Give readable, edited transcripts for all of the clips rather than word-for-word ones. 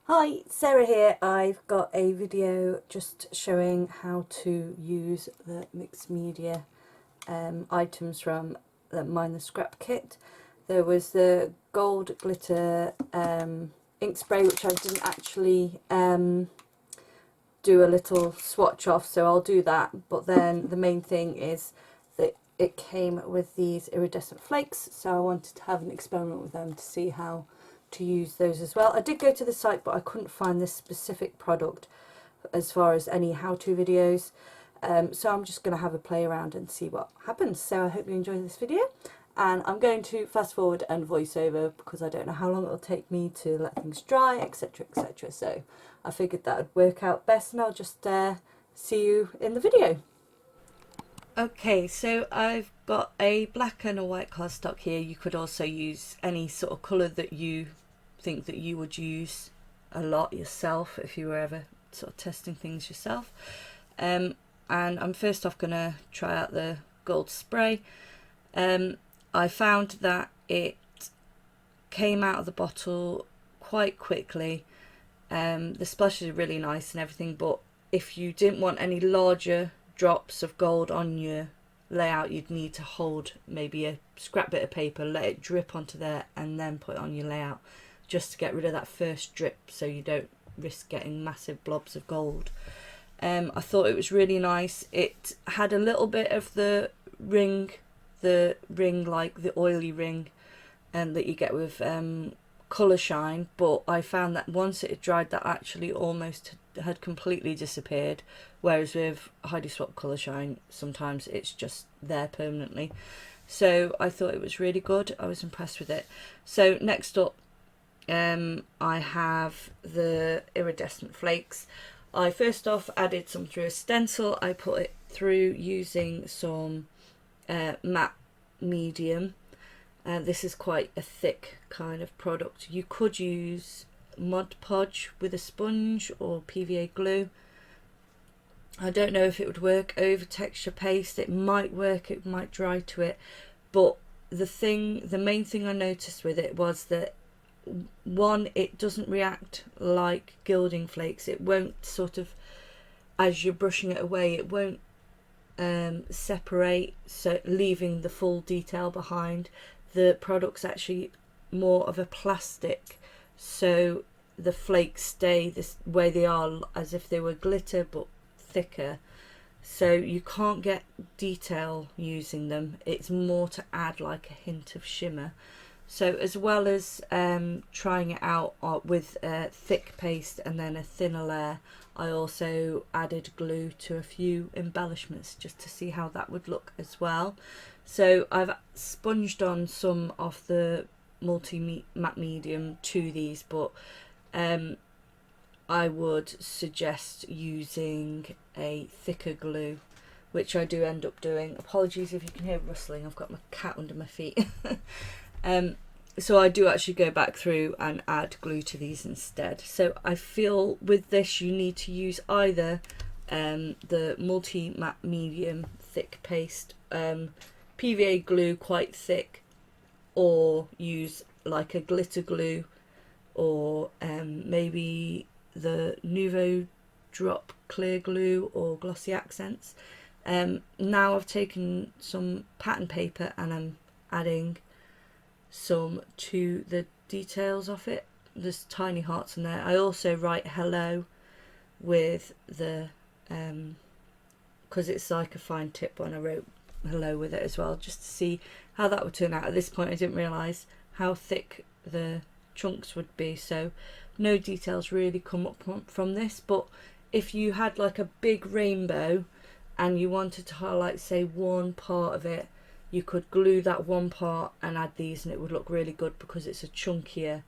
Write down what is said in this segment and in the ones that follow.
Hi, Sarah here. I've got a video just showing how to use the mixed media items from the Mine the Scrap kit. There was the gold glitter ink spray, which I didn't actually do a little swatch off, so I'll do that. But then the main thing is that it came with these iridescent flakes, so I wanted to have an experiment with them to see how to use those as well. I did go to the site, but I couldn't find this specific product as far as any how-to videos, so I'm just going to have a play around and see what happens. So I hope you enjoy this video, and I'm going to fast forward and voice over because I don't know how long it will take me to let things dry, etc, etc. So I figured that would work out best, and I'll just see you in the video. Okay, so I've got a black and a white cardstock here. You could also use any sort of colour that you think that you would use a lot yourself if you were ever sort of testing things yourself. And I'm first off going to try out the gold spray. I found that it came out of the bottle quite quickly. The splashes are really nice and everything, but if you didn't want any larger drops of gold on your layout, you'd need to hold maybe a scrap bit of paper, let it drip onto there, and then put it on your layout, just to get rid of that first drip so you don't risk getting massive blobs of gold. I thought it was really nice. It had a little bit of the ring like the oily ring that you get with colour shine, but I found that once it had dried, that actually almost had completely disappeared, whereas with Heidi Swap colour shine sometimes it's just there permanently. So I thought it was really good. I was impressed with it. So next up, I have the iridescent flakes. I first off added some through a stencil. I put it through using some matte medium. This is quite a thick kind of product. You could use Mod Podge with a sponge or PVA glue. I don't know if it would work over texture paste. It might work, it might dry to it, but the main thing I noticed with it was that, one, it doesn't react like gilding flakes. It won't sort of, as you're brushing it away, it won't separate, so leaving the full detail behind. The product's actually more of a plastic, so the flakes stay this way they are, as if they were glitter but thicker, so you can't get detail using them. It's more to add like a hint of shimmer. So as well as trying it out with a thick paste and then a thinner layer, I also added glue to a few embellishments just to see how that would look as well. So I've sponged on some of the matte medium to these, but I would suggest using a thicker glue, which I do end up doing. Apologies if you can hear rustling, I've got my cat under my feet. So I do actually go back through and add glue to these instead. So I feel with this you need to use either the matte medium thick paste, PVA glue quite thick, or use like a glitter glue, or maybe the Nouveau Drop clear glue or glossy accents. Now I've taken some pattern paper and I'm adding some to the details of it. There's tiny hearts in there. I also write hello with the because it's like a fine tip one, I wrote hello with it as well, just to see how that would turn out. At this point I didn't realise how thick the chunks would be, so no details really come up from this. But if you had like a big rainbow and you wanted to highlight, say, one part of it, you could glue that one part and add these, and it would look really good because it's a chunkier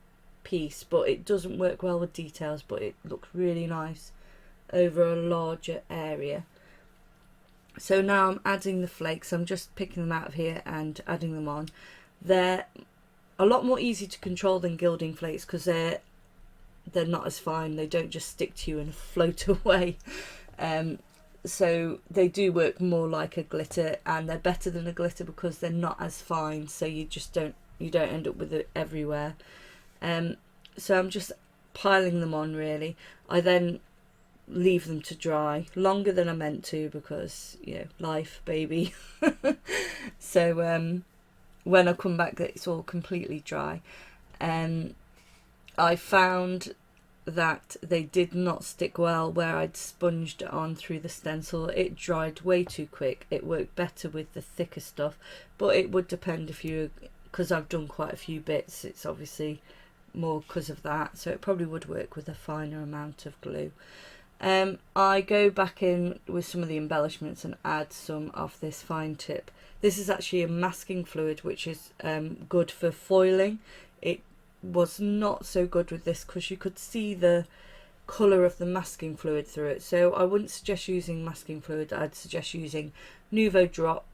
piece. But it doesn't work well with details, but it looks really nice over a larger area. So now I'm adding the flakes. I'm just picking them out of here and adding them on. They're a lot more easy to control than gilding flakes because they're not as fine. They don't just stick to you and float away. So they do work more like a glitter, and they're better than a glitter because they're not as fine, so you don't end up with it everywhere. So I'm just piling them on really. I then leave them to dry longer than I meant to because, you know, life, baby. So when I come back, it's all completely dry. I found that they did not stick well where I'd sponged it on through the stencil. It dried way too quick. It worked better with the thicker stuff, but it would depend if you, because I've done quite a few bits, it's obviously more because of that, so it probably would work with a finer amount of glue. I go back in with some of the embellishments and add some of this fine tip. This is actually a masking fluid, which is good for foiling. It was not so good with this because you could see the colour of the masking fluid through it, so I wouldn't suggest using masking fluid. I'd suggest using Nouveau Drop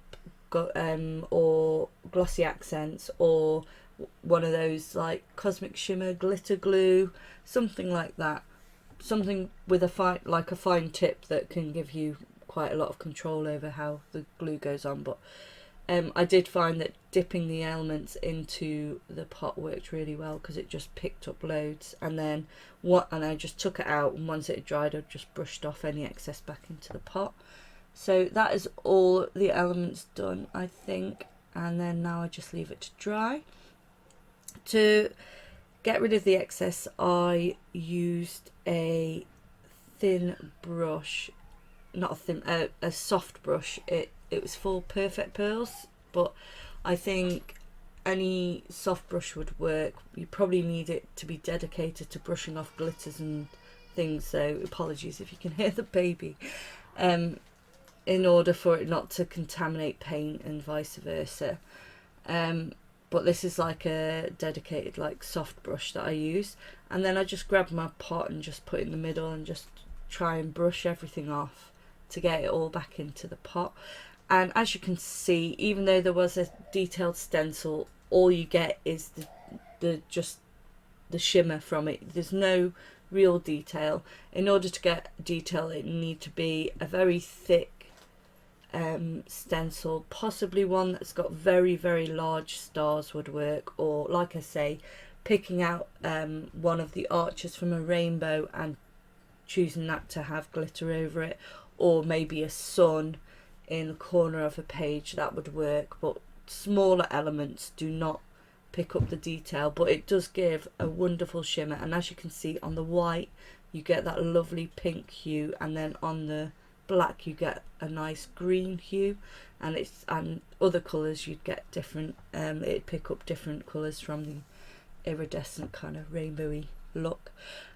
or Glossy Accents, or one of those like Cosmic Shimmer glitter glue, something like that, something with a fine tip that can give you quite a lot of control over how the glue goes on. But I did find that dipping the elements into the pot worked really well because it just picked up loads, and then I just took it out, and once it had dried I just brushed off any excess back into the pot. So that is all the elements done, I think, and then now I just leave it to dry. To get rid of the excess, I used a thin brush, not a thin, a soft brush. It was for Perfect Pearls, but I think any soft brush would work. You probably need it to be dedicated to brushing off glitters and things, so apologies if you can hear the baby, in order for it not to contaminate paint and vice versa. But this is like a dedicated like soft brush that I use, and then I just grab my pot and just put it in the middle and just try and brush everything off to get it all back into the pot. And as you can see, even though there was a detailed stencil, all you get is just the shimmer from it. There's no real detail. In order to get detail, it need to be a very thick stencil, possibly one that's got very, very large stars would work, or like I say, picking out one of the arches from a rainbow and choosing that to have glitter over it, or maybe a sun in the corner of a page, that would work. But smaller elements do not pick up the detail, but it does give a wonderful shimmer, and as you can see on the white you get that lovely pink hue, and then on the black you get a nice green hue, and other colours you'd get different, it'd pick up different colours from the iridescent kind of rainbowy look.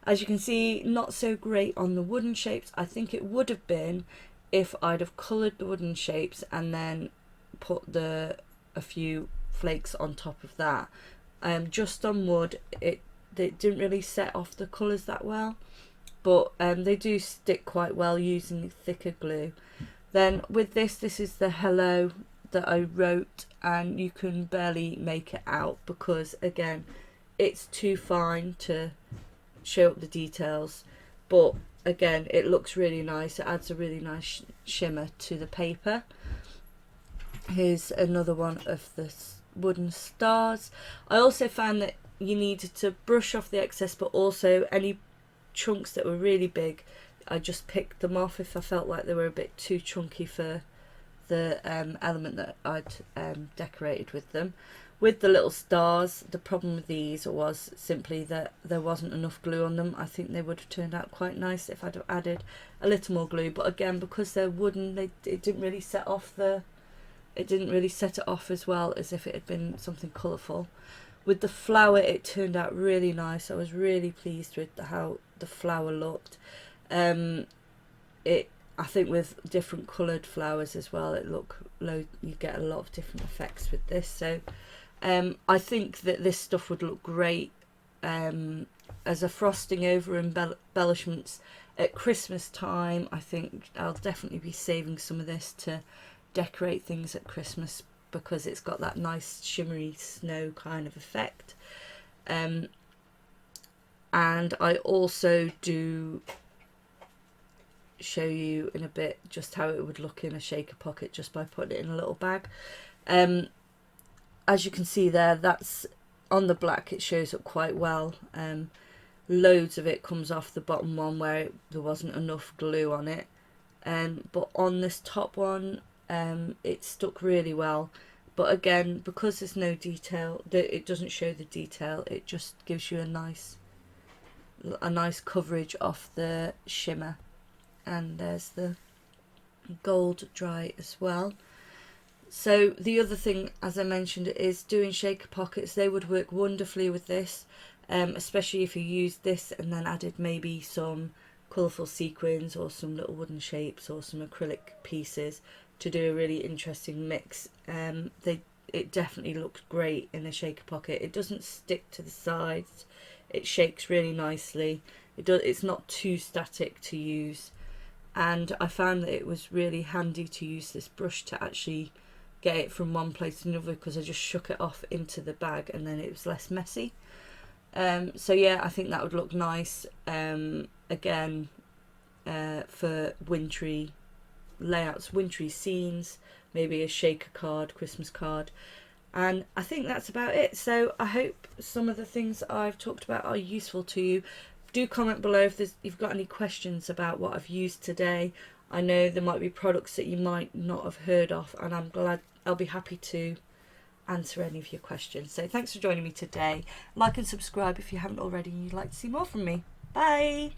As you can see, not so great on the wooden shapes. I think it would have been if I'd have coloured the wooden shapes and then put a few flakes on top of that. Just on wood it didn't really set off the colours that well, but they do stick quite well using thicker glue. Then with this is the hello that I wrote, and you can barely make it out because again it's too fine to show up the details, but again it looks really nice. It adds a really nice shimmer to the paper. Here's another one of the wooden stars. I also found that you needed to brush off the excess, but also any chunks that were really big, I just picked them off if I felt like they were a bit too chunky for the element that I'd decorated with them. With the little stars, the problem with these was simply that there wasn't enough glue on them. I think they would have turned out quite nice if I'd have added a little more glue, but again, because they're wooden, it didn't really set it off as well as if it had been something colourful. With the flower, it turned out really nice. I was really pleased with how the flower looked. I think with different coloured flowers as well, you get a lot of different effects with this. So I think that this stuff would look great as a frosting over embellishments at Christmas time. I think I'll definitely be saving some of this to decorate things at Christmas because it's got that nice shimmery snow kind of effect. And I also do show you in a bit just how it would look in a shaker pocket just by putting it in a little bag. As you can see there, that's on the black, it shows up quite well. loads of it comes off the bottom one where there wasn't enough glue on it. But on this top one, it stuck really well. But again, because there's no detail, it doesn't show the detail, it just gives you a nice coverage off the shimmer. And there's the gold dry as well. So the other thing, as I mentioned, is doing shaker pockets. They would work wonderfully with this, especially if you used this and then added maybe some colourful sequins or some little wooden shapes or some acrylic pieces to do a really interesting mix. It definitely looks great in a shaker pocket. It doesn't stick to the sides, it shakes really nicely. It's not too static to use, and I found that it was really handy to use this brush to actually get it from one place to another, because I just shook it off into the bag and then it was less messy. So yeah, I think that would look nice again for wintry layouts, wintry scenes, maybe a shaker card, Christmas card. And I think that's about it. So I hope some of the things I've talked about are useful to you. Do comment below if you've got any questions about what I've used today. I know there might be products that you might not have heard of, and I'll be happy to answer any of your questions. So thanks for joining me today. Like and subscribe if you haven't already and you'd like to see more from me. Bye!